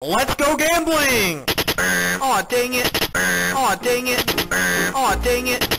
Let's go gambling! Aw, dang it. Aw, dang it. Aw, dang it.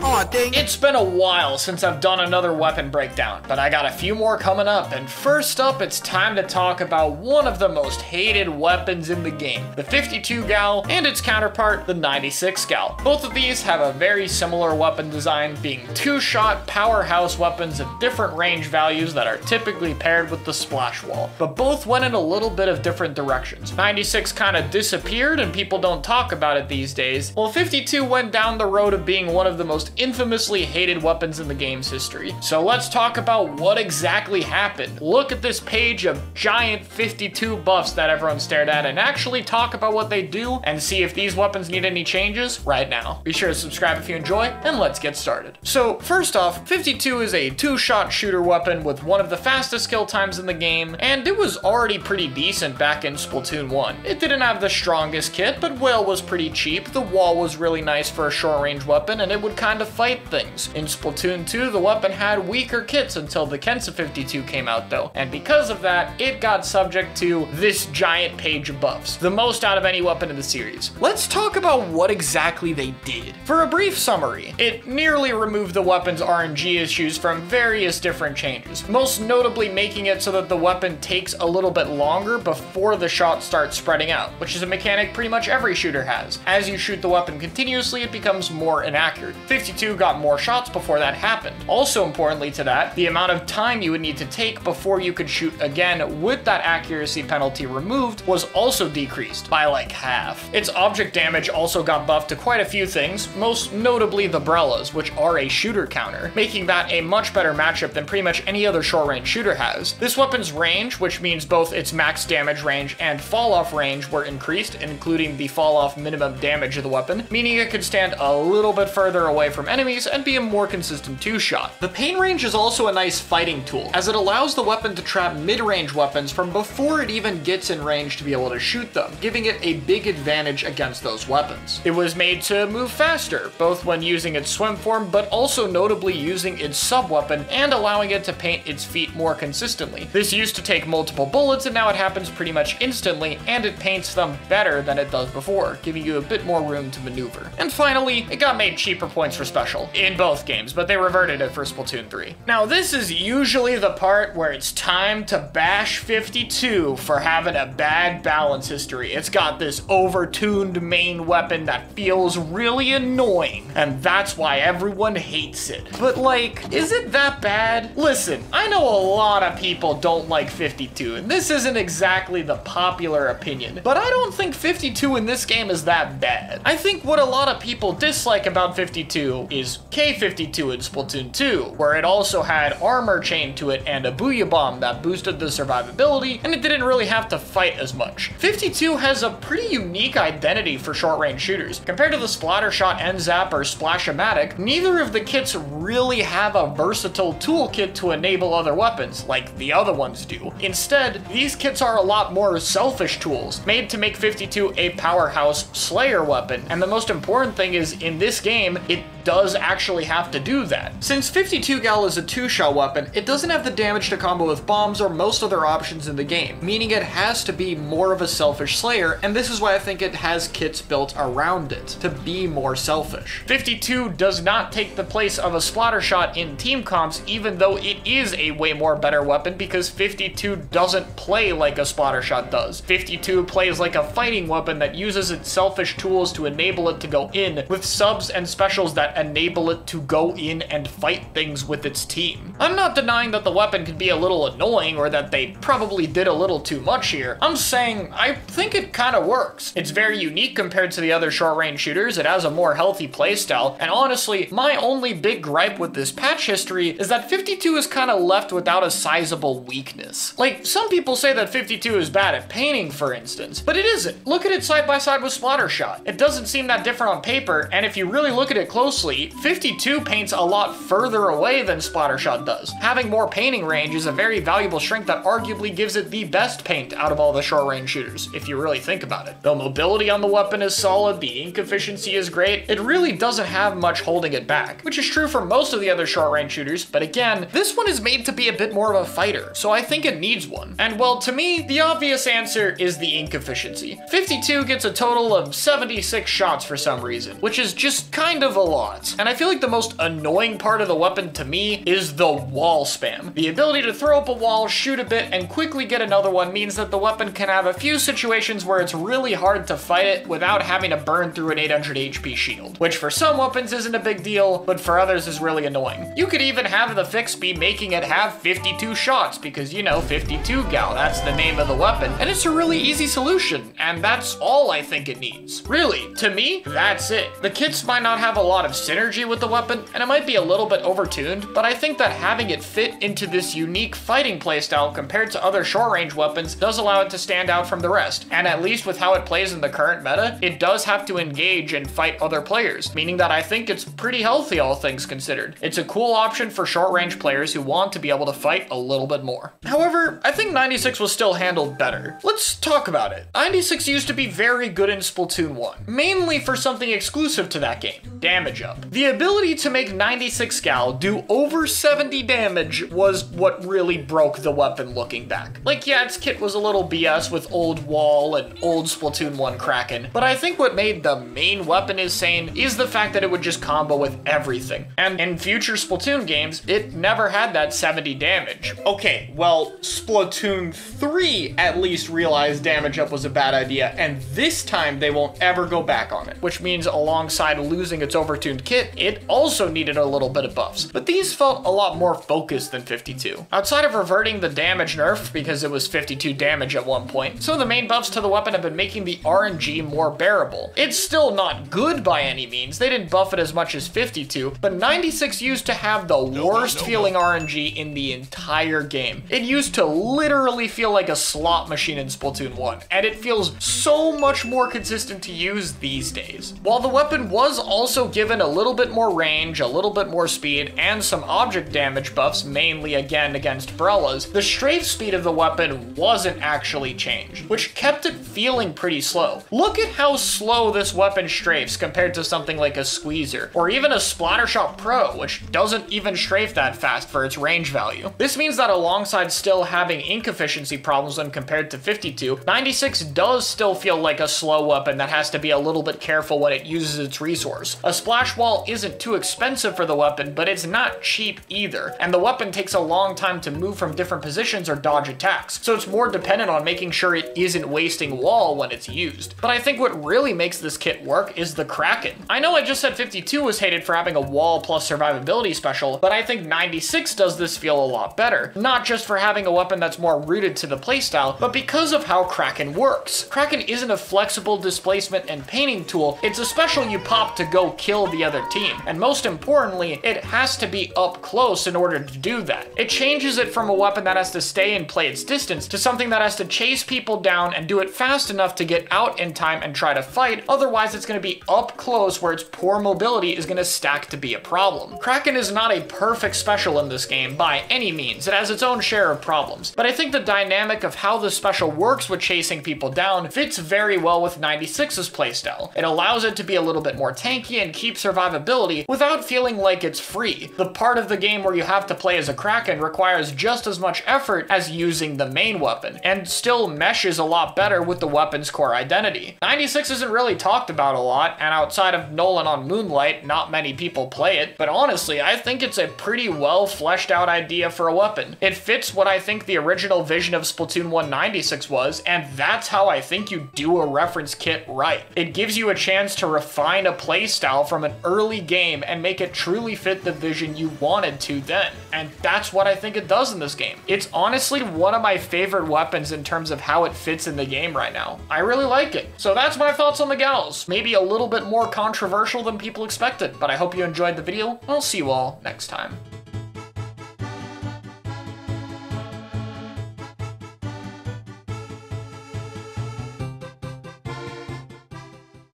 Aw, dang it. It's been a while since I've done another weapon breakdown, but I got a few more coming up, and first up, it's time to talk about one of the most hated weapons in the game, the 52 gal and its counterpart, the 96 gal. Both of these have a very similar weapon design, being two-shot powerhouse weapons of different range values that are typically paired with the splash wall, but both went in a little bit of different directions. 96 kind of disappeared and people don't talk about it these days, while 52 went down the road of being one of the most infamously hated weapons in the game's history. So let's talk about what exactly happened. Look at this page of giant 52 buffs that everyone stared at and actually talk about what they do and see if these weapons need any changes right now. Be sure to subscribe if you enjoy, and let's get started. So first off, 52 is a two-shot shooter weapon with one of the fastest kill times in the game, and it was already pretty decent back in Splatoon 1. It didn't have the strongest kit, but Whale was pretty cheap, the wall was really nice for a short-range weapon, and it would kind of fight things. In Splatoon 2, the weapon had weaker kits until the Kensa 52 came out though, and because of that, it got subject to this giant page of buffs, the most out of any weapon in the series. Let's talk about what exactly they did. For a brief summary, it nearly removed the weapon's RNG issues from various different changes, most notably making it so that the weapon takes a little bit longer before the shot starts spreading out, which is a mechanic pretty much every shooter has. As you shoot the weapon continuously, it becomes more inaccurate. 52 got more shots before that happened. Also importantly to that, the amount of time you would need to take before you could shoot again with that accuracy penalty removed was also decreased by like half. Its object damage also got buffed to quite a few things, most notably the Brellas, which are a shooter counter, making that a much better matchup than pretty much any other short-range shooter has. This weapon's range, which means both its max damage range and fall-off range, were increased, including the fall-off minimum damage of the weapon, meaning it could stand a little bit further away from enemies and be a more consistent two-shot. The pain range is also a nice fighting tool, as it allows the weapon to trap mid-range weapons from before it even gets in range to be able to shoot them, giving it a big advantage against those weapons. It was made to move faster, both when using its swim form, but also notably using its sub-weapon and allowing it to paint its feet more consistently. This used to take multiple bullets, and now it happens pretty much instantly, and it paints them better than it does before, giving you a bit more room to maneuver. And finally, it got made cheaper points for special, in both games, but they reverted it for Splatoon 3. Now this is usually the part where it's time to bash 52 for having a bad balance history. It's got this over-tuned main weapon that feels really annoying, and that's why everyone hates it. But like, is it that bad? Listen, I know a lot of people don't like 52, and this isn't exactly the popular opinion, but I don't think 52 in this game is that bad. I think what a lot of people dislike about 52 is K52 in Splatoon 2, where it also had armor chained to it and a booyah bomb that boosted the survivability, and it didn't really have to fight as much. 52 has a pretty unique identity for short-range shooters. Compared to the Splattershot, N-Zap, or Splash-O-Matic, neither of the kits really have a versatile toolkit to enable other weapons, like the other ones do. Instead, these kits are a lot more selfish tools, made to make 52 a powerhouse Slayer weapon, and the most important thing is, in this game, it does actually have to do that. Since 52 gal is a two-shot weapon, it doesn't have the damage to combo with bombs or most other options in the game, meaning it has to be more of a selfish Slayer, and this is why I think it has kits built around it, to be more selfish. 52 does not take the place of a Splattershot in team comps, even though it is a way more better weapon, because 52 doesn't play like a Splattershot does. 52 plays like a fighting weapon that uses its selfish tools to enable it to go in, with subs and specials that enable it to go in and fight things with its team. I'm not denying that the weapon can be a little annoying or that they probably did a little too much here. I'm saying I think it kind of works. It's very unique compared to the other short-range shooters, it has a more healthy playstyle, and honestly, my only big gripe with this patch history is that 52 is kind of left without a sizable weakness. Like, some people say that 52 is bad at painting, for instance, but it isn't. Look at it side by side with Splattershot. It doesn't seem that different on paper, and if you really look at it closely, mostly, 52 paints a lot further away than Splattershot does. Having more painting range is a very valuable strength that arguably gives it the best paint out of all the short-range shooters, if you really think about it. The mobility on the weapon is solid, the ink efficiency is great, it really doesn't have much holding it back, which is true for most of the other short-range shooters, but again, this one is made to be a bit more of a fighter, so I think it needs one. And well, to me, the obvious answer is the ink efficiency. 52 gets a total of 76 shots for some reason, which is just kind of a lot. And I feel like the most annoying part of the weapon to me is the wall spam. The ability to throw up a wall, shoot a bit, and quickly get another one means that the weapon can have a few situations where it's really hard to fight it without having to burn through an 800 HP shield, which for some weapons isn't a big deal, but for others is really annoying. You could even have the fix be making it have 52 shots because, you know, 52 gal, that's the name of the weapon, and it's a really easy solution, and that's all I think it needs. Really, to me, that's it. The kits might not have a lot of synergy with the weapon, and it might be a little bit overtuned, but I think that having it fit into this unique fighting playstyle compared to other short-range weapons does allow it to stand out from the rest, and at least with how it plays in the current meta, it does have to engage and fight other players, meaning that I think it's pretty healthy all things considered. It's a cool option for short-range players who want to be able to fight a little bit more. However, I think 96 was still handled better. Let's talk about it. 96 used to be very good in Splatoon 1, mainly for something exclusive to that game, damage up. The ability to make 96 gal do over 70 damage was what really broke the weapon looking back. Like, yeah, its kit was a little BS with old wall and old Splatoon 1 Kraken, but I think what made the main weapon insane is the fact that it would just combo with everything. And in future Splatoon games, it never had that 70 damage. Okay, well, Splatoon 3 at least realized damage up was a bad idea, and this time they won't ever go back on it, which means alongside losing its overtuned kit, it also needed a little bit of buffs. But these felt a lot more focused than 52. Outside of reverting the damage nerf, because it was 52 damage at one point, some of the main buffs to the weapon have been making the RNG more bearable. It's still not good by any means, they didn't buff it as much as 52, but 96 used to have the worst feeling RNG in the entire game. It used to literally feel like a slot machine in Splatoon 1, and it feels so much more consistent to use these days. While the weapon was also given a little bit more range, a little bit more speed, and some object damage buffs, mainly again against Brellas, the strafe speed of the weapon wasn't actually changed, which kept it feeling pretty slow. Look at how slow this weapon strafes compared to something like a Squeezer, or even a Splattershot Pro, which doesn't even strafe that fast for its range value. This means that alongside still having ink efficiency problems when compared to 52, 96 does still feel like a slow weapon that has to be a little bit careful when it uses its resource. A splash wall isn't too expensive for the weapon, but it's not cheap either, and the weapon takes a long time to move from different positions or dodge attacks, so it's more dependent on making sure it isn't wasting wall when it's used. But I think what really makes this kit work is the Kraken. I know I just said 52 was hated for having a wall plus survivability special, but I think 96 does this feel a lot better, not just for having a weapon that's more rooted to the playstyle, but because of how Kraken works. Kraken isn't a flexible displacement and painting tool, it's a special you pop to go kill the other team, and most importantly, it has to be up close in order to do that. It changes it from a weapon that has to stay and play its distance to something that has to chase people down and do it fast enough to get out in time and try to fight, otherwise it's going to be up close where its poor mobility is going to stack to be a problem. Kraken is not a perfect special in this game by any means, it has its own share of problems, but I think the dynamic of how the special works with chasing people down fits very well with 96's playstyle. It allows it to be a little bit more tanky and keep survivability without feeling like it's free. The part of the game where you have to play as a Kraken requires just as much effort as using the main weapon, and still meshes a lot better with the weapon's core identity. 96 isn't really talked about a lot, and outside of Nolan on Moonlight, not many people play it, but honestly, I think it's a pretty well fleshed out idea for a weapon. It fits what I think the original vision of Splatoon 1 96 was, and that's how I think you do a reference kit right. It gives you a chance to refine a playstyle from an early game and make it truly fit the vision you wanted to then, and that's what I think it does in this game. It's honestly one of my favorite weapons in terms of how it fits in the game right now. I really like it. So that's my thoughts on the gals. Maybe a little bit more controversial than people expected, but I hope you enjoyed the video. I'll see you all next time.